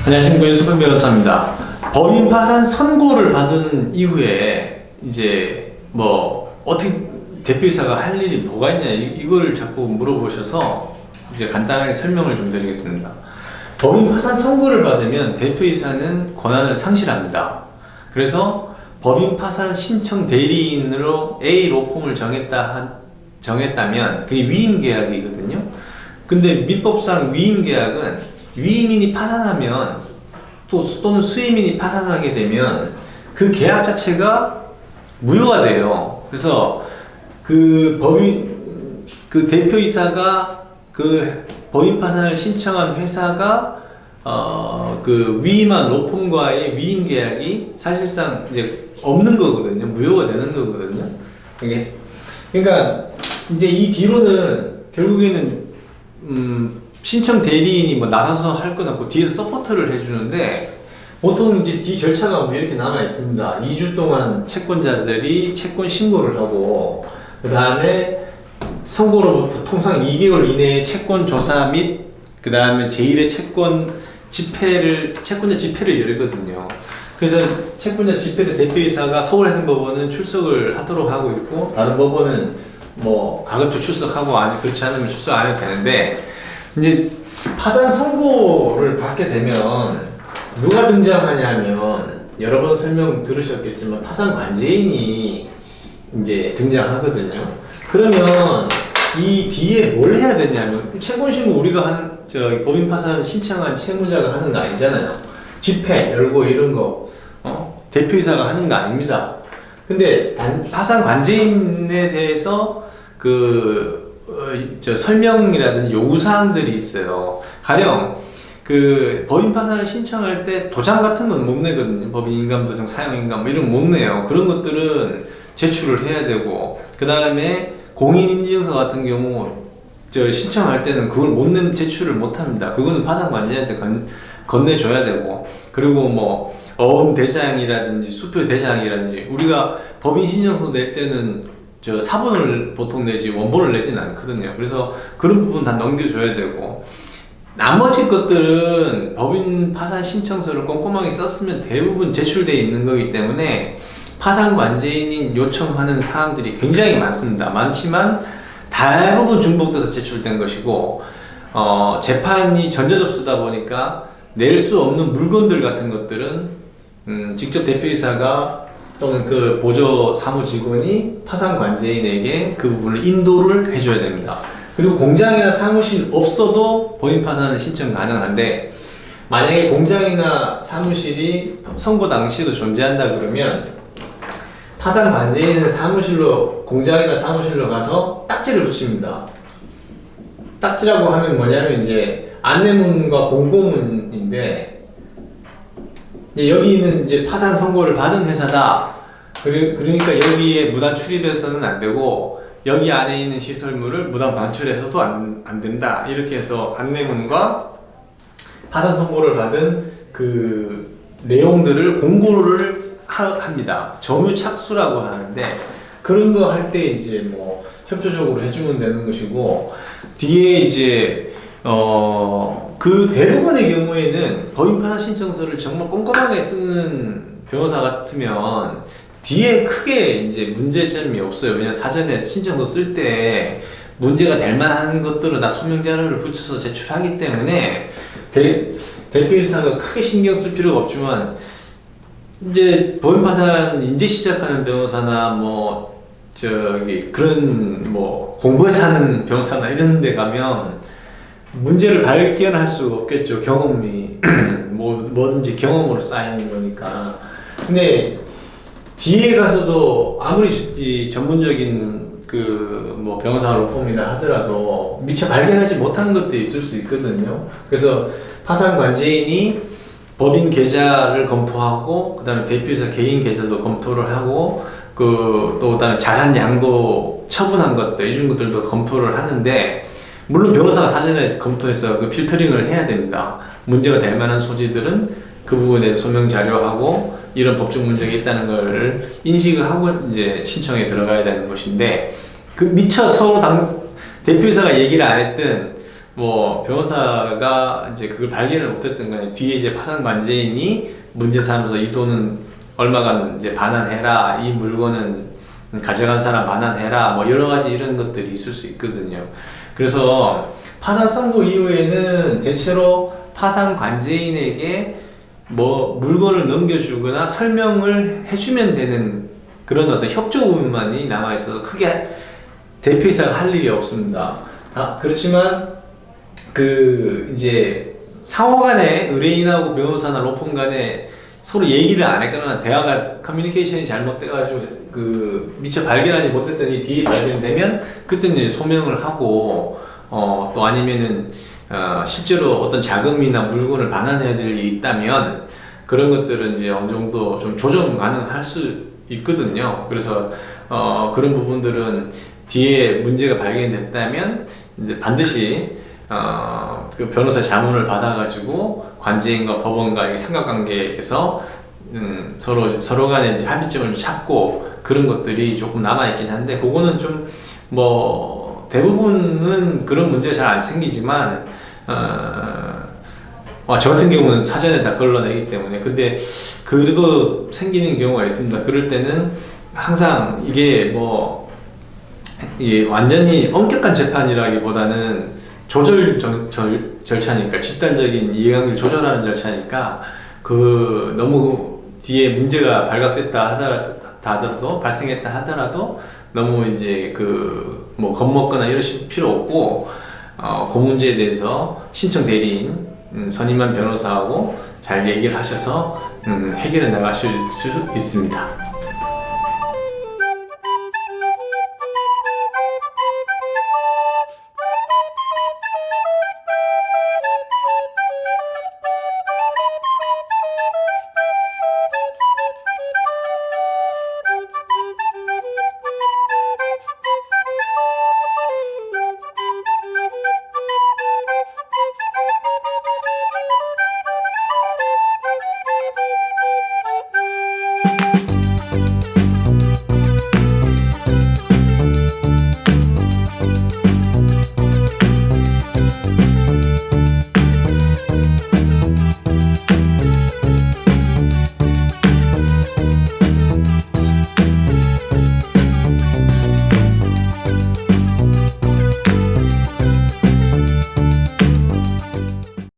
안녕하십니까, 윤수근 변호사입니다. 법인 파산 선고를 받은 이후에 이제 뭐 어떻게 대표이사가 할 일이 뭐가 있냐 이걸 자꾸 물어보셔서 이제 간단하게 설명을 좀 드리겠습니다. 법인 파산 선고를 받으면 대표이사는 권한을 상실합니다. 그래서 법인 파산 신청 대리인으로 A 로펌을 정했다면 그게 위임 계약이거든요. 근데 민법상 위임 계약은 위임인이 파산하면 또는 수임인이 파산하게 되면 그 계약 자체가 무효가 돼요. 그래서 그 대표이사가 그 법인 파산을 신청한 회사가 그 위임한 로펌과의 위임 계약이 사실상 이제 없는 거거든요. 무효가 되는 거거든요. 그러니까 이제 이 뒤로는 결국에는 신청 대리인이 뭐 나서서 할 건 없고 뒤에서 서포트를 해주는데 보통 이제 뒤 절차가 뭐 이렇게 남아 있습니다. 2주 동안 채권자들이 채권 신고를 하고 그 다음에 선고로부터 통상 2개월 이내에 채권 조사 및 그 다음에 제1의 채권자 집회를 열거든요. 그래서 채권자 집회를 대표이사가 서울해상법원은 출석을 하도록 하고 있고 다른 법원은 뭐 가급적 출석하고 그렇지 않으면 출석 안 해도 되는데 이제 파산 선고를 받게 되면 누가 등장하냐면 여러 번 설명 들으셨겠지만 파산 관제인이 이제 등장하거든요. 그러면 이 뒤에 뭘 해야 되냐면 채권신고 우리가 하는 법인 파산 신청한 채무자가 하는 거 아니잖아요. 집회 열고 이런 거 대표이사가 하는 거 아닙니다. 근데 파산 관제인에 대해서 설명이라든지 요구사항들이 있어요. 가령 그 법인 파산을 신청할 때 도장 같은 건 못 내거든요. 법인 인감도장, 사용인감 뭐 이런 거 못 내요. 그런 것들은 제출을 해야 되고 그 다음에 공인인증서 같은 경우 신청할 때는 그걸 못 내면 제출을 못 합니다. 그거는 파산 관제한테 건네줘야 되고 그리고 뭐 어음 대장이라든지 수표 대장이라든지 우리가 법인 신청서 낼 때는 사본을 보통 내지 원본을 내지는 않거든요. 그래서 그런 부분 다 넘겨줘야 되고 나머지 것들은 법인 파산 신청서를 꼼꼼하게 썼으면 대부분 제출되어 있는 거기 때문에 파산 관제인이 요청하는 사항들이 굉장히 많습니다. 많지만 대부분 중복돼서 제출된 것이고 재판이 전자접수다 보니까 낼 수 없는 물건들 같은 것들은 직접 대표이사가 또는 그 보조 사무직원이 파산 관제인에게 그 부분을 인도를 해줘야 됩니다. 그리고 공장이나 사무실 없어도 법인 파산은 신청 가능한데 만약에 공장이나 사무실이 선고 당시에도 존재한다 그러면 파산 관제인은 공장이나 사무실로 가서 딱지를 붙입니다. 딱지라고 하면 뭐냐면 이제 안내문과 공고문인데 여기는 이제 파산 선고를 받은 회사다. 그러니까 여기에 무단 출입해서는 안 되고 여기 안에 있는 시설물을 무단 반출해서도 안 된다. 이렇게 해서 안내문과 파산 선고를 받은 그 내용들을 공고를 합니다. 점유 착수라고 하는데 그런 거 할 때 이제 뭐 협조적으로 해주면 되는 것이고 뒤에 이제 그 대부분의 경우에는 법인 파산 신청서를 정말 꼼꼼하게 쓰는 변호사 같으면 뒤에 크게 이제 문제점이 없어요. 왜냐면 사전에 신청서 쓸 때 문제가 될 만한 것들은 다 소명 자료를 붙여서 제출하기 때문에 대표이사가 크게 신경 쓸 필요가 없지만 이제 법인 파산 이제 시작하는 변호사나 그런 공부해서 하는 변호사나 이런 데 가면 문제를 발견할 수가 없겠죠. 경험이 뭐든지 경험으로 쌓이는 거니까. 근데 뒤에 가서도 아무리 전문적인 변호사 로펌이라 하더라도 미처 발견하지 못한 것들이 있을 수 있거든요. 그래서 파산 관제인이 법인 계좌를 검토하고 그다음에 대표이사 개인 계좌도 검토를 하고 또 그다음에 자산 양도 처분한 것들 이런 것들도 검토를 하는데 물론 변호사가 사전에 검토해서 그 필터링을 해야 됩니다. 문제가 될 만한 소지들은 그 부분에 소명 자료하고 이런 법적 문제가 있다는 걸 인식을 하고 이제 신청에 들어가야 되는 것인데 미처 서로 대표이사가 얘기를 안 했던 뭐 변호사가 이제 그걸 발견을 못했던 거예요. 뒤에 이제 파산 관제인이 문제 삼아서 이 돈은 얼마간 이제 반환해라, 이 물건은 가져간 사람 반환해라, 뭐 여러 가지 이런 것들이 있을 수 있거든요. 그래서 파산 선고 이후에는 대체로 파산 관제인에게 뭐 물건을 넘겨주거나 설명을 해주면 되는 그런 어떤 협조 부분만이 남아있어서 크게 대표이사가 할 일이 없습니다. 그렇지만 그 이제 상호 간에 의뢰인하고 변호사나 로펌 간에 서로 얘기를 안 했거나 대화가 커뮤니케이션이 잘못돼가지고 그 미처 발견하지 못했더니 뒤에 발견되면 그때는 이제 소명을 하고 또 아니면은 실제로 어떤 자금이나 물건을 반환해야 될 일이 있다면 그런 것들은 이제 어느 정도 좀 조정 가능할 수 있거든요. 그래서 그런 부분들은 뒤에 문제가 발견됐다면 이제 반드시 그 변호사 자문을 받아가지고 관제인과 법원과의 삼각관계에서 서로 간에 이제 합의점을 찾고 그런 것들이 조금 남아있긴 한데 그거는 좀 뭐 대부분은 그런 문제가 잘 안 생기지만 저 같은 경우는 사전에 다 걸러내기 때문에 근데 그래도 생기는 경우가 있습니다. 그럴 때는 항상 이게 완전히 엄격한 재판이라기보다는 조절 절차니까 집단적인 이해관계를 조절하는 절차니까 그 너무 뒤에 문제가 발각됐다 하더라도 발생했다 하더라도 너무 이제 뭐 겁먹거나 이러실 필요 없고 그 문제에 대해서 신청 대리인 선임한 변호사하고 잘 얘기를 하셔서 해결해 나가실 수 있습니다.